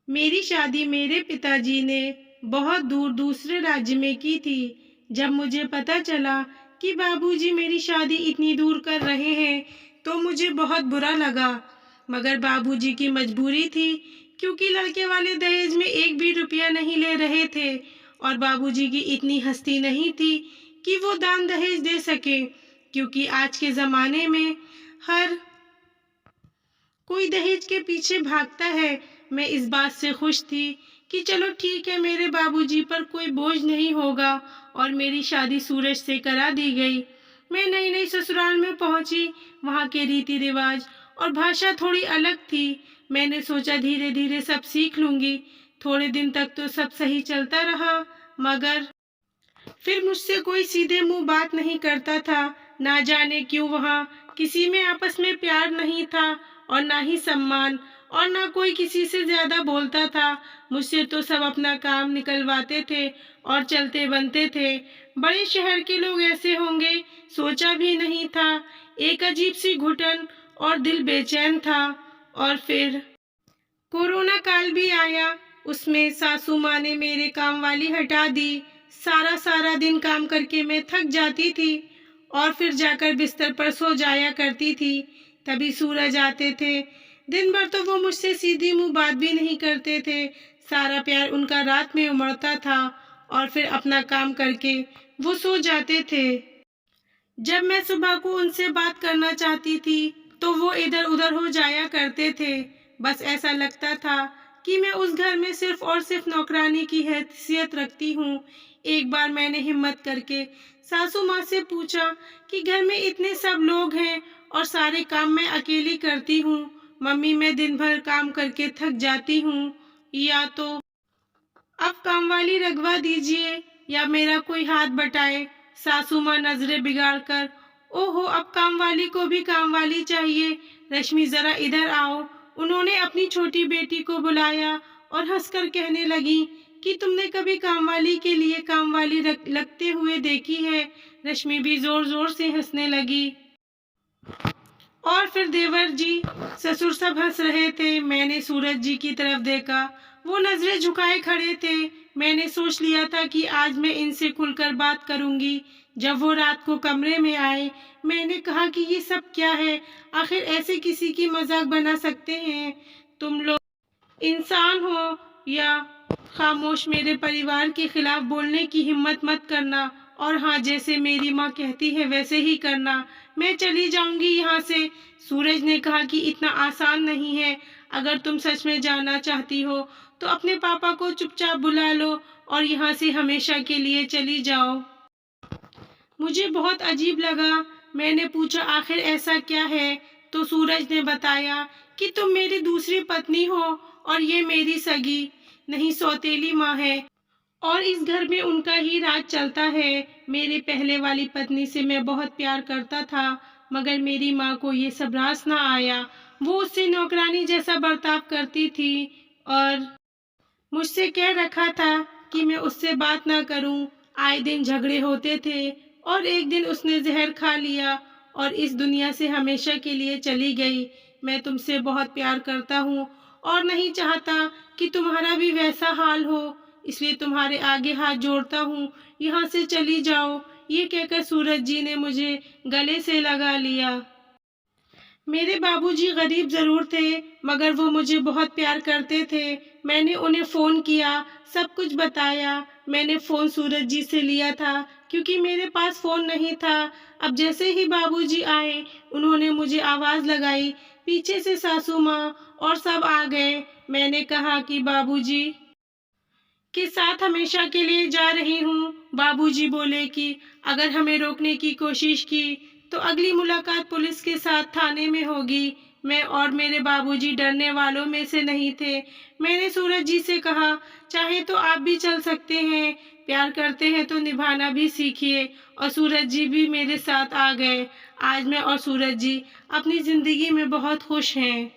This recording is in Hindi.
मेरी शादी मेरे पिताजी ने बहुत दूर दूसरे राज्य में की थी। जब मुझे पता चला कि बाबूजी मेरी शादी इतनी दूर कर रहे हैं, तो मुझे बहुत बुरा लगा। मगर बाबूजी की मजबूरी थी, क्योंकि लड़के वाले दहेज में एक भी रुपया नहीं ले रहे थे और बाबूजी की इतनी हस्ती नहीं थी कि वो दान दहेज दे सके, क्योंकि आज के ज़माने में हर कोई दहेज के पीछे भागता है। मैं इस बात से खुश थी कि चलो ठीक है, मेरे बाबूजी पर कोई बोझ नहीं होगा और मेरी शादी सूरज से करा दी गई। मैं नई नई ससुराल में पहुंची। वहां के रीति रिवाज और भाषा थोड़ी अलग थी। मैंने सोचा धीरे धीरे सब सीख लूंगी। थोड़े दिन तक तो सब सही चलता रहा, मगर फिर मुझसे कोई सीधे मुंह बात नहीं करता था। ना जाने क्यों वहाँ किसी में आपस में प्यार नहीं था और ना ही सम्मान, और ना कोई किसी से ज्यादा बोलता था। मुझसे तो सब अपना काम निकलवाते थे और चलते बनते थे। बड़े शहर के लोग ऐसे होंगे, सोचा भी नहीं था। एक अजीब सी घुटन और दिल बेचैन था। और फिर कोरोना काल भी आया। उसमें सासू माँ ने मेरे काम वाली हटा दी। सारा सारा दिन काम करके मैं थक जाती थी और फिर जाकर बिस्तर पर सो जाया करती थी। तभी सूरज आते थे। दिन भर तो वो मुझसे सीधी मुंह बात भी नहीं करते थे। सारा प्यार उनका रात में उमड़ता था और फिर अपना काम करके वो सो जाते थे। जब मैं सुबह को उनसे बात करना चाहती थी, तो वो इधर उधर हो जाया करते थे। बस ऐसा लगता था कि मैं उस घर में सिर्फ और सिर्फ नौकरानी की हैसियत रखती हूँ। एक बार मैंने हिम्मत करके सासू माँ से पूछा कि घर में इतने सब लोग हैं और सारे काम मैं अकेली करती हूँ। मम्मी, मैं दिन भर काम करके थक जाती हूँ, या तो अब काम वाली रखवा दीजिए या मेरा कोई हाथ बटाए। सासू माँ नजरें बिगाड़ कर, ओहो, अब काम वाली को भी काम वाली चाहिए। रश्मि, जरा इधर आओ। उन्होंने अपनी छोटी बेटी को बुलाया और हंसकर कहने लगी कि तुमने कभी काम वाली के लिए काम वाली लगते हुए देखी है? रश्मि भी जोर जोर से हंसने लगी। और फिर देवर जी, ससुर सब हंस रहे थे। मैंने सूरज जी की तरफ देखा। वो नजरें झुकाए खड़े थे। मैंने सोच लिया था कि आज मैं इनसे खुलकर बात करूंगी। जब वो रात को कमरे में आए, मैंने कहा कि ये सब क्या है? आखिर ऐसे किसी की मजाक बना सकते हैं? तुम लोग इंसान हो या खामोश मेरे परिवार के खिलाफ बोलने की हिम्मत मत करना। और हाँ, जैसे मेरी माँ कहती है वैसे ही करना। मैं चली जाऊंगी यहाँ से। सूरज ने कहा कि इतना आसान नहीं है। अगर तुम सच में जाना चाहती हो तो अपने पापा को चुपचाप बुला लो और यहाँ से हमेशा के लिए चली जाओ। मुझे बहुत अजीब लगा। मैंने पूछा, आखिर ऐसा क्या है? तो सूरज ने बताया कि तुम मेरी दूसरी पत्नी हो और ये मेरी सगी नहीं, सौतेली माँ है और इस घर में उनका ही राज चलता है। मेरी पहले वाली पत्नी से मैं बहुत प्यार करता था, मगर मेरी माँ को ये सब रास ना आया। वो उससे नौकरानी जैसा बर्ताव करती थी और मुझसे कह रखा था कि मैं उससे बात ना करूं। आए दिन झगड़े होते थे और एक दिन उसने जहर खा लिया और इस दुनिया से हमेशा के लिए चली गई। मैं तुमसे बहुत प्यार करता हूँ और नहीं चाहता कि तुम्हारा भी वैसा हाल हो, इसलिए तुम्हारे आगे हाथ जोड़ता हूँ, यहाँ से चली जाओ। ये कहकर सूरज जी ने मुझे गले से लगा लिया। मेरे बाबूजी गरीब जरूर थे, मगर वो मुझे बहुत प्यार करते थे। मैंने उन्हें फ़ोन किया, सब कुछ बताया। मैंने फ़ोन सूरज जी से लिया था क्योंकि मेरे पास फ़ोन नहीं था। अब जैसे ही बाबूजी आए, उन्होंने मुझे आवाज़ लगाई। पीछे से सासू माँ और सब आ गए। मैंने कहा कि बाबूजी के साथ हमेशा के लिए जा रही हूँ। बाबूजी बोले कि अगर हमें रोकने की कोशिश की तो अगली मुलाकात पुलिस के साथ थाने में होगी। मैं और मेरे बाबूजी डरने वालों में से नहीं थे। मैंने सूरज जी से कहा, चाहे तो आप भी चल सकते हैं, प्यार करते हैं तो निभाना भी सीखिए। और सूरज जी भी मेरे साथ आ गए। आज मैं और सूरज जी अपनी जिंदगी में बहुत खुश हैं।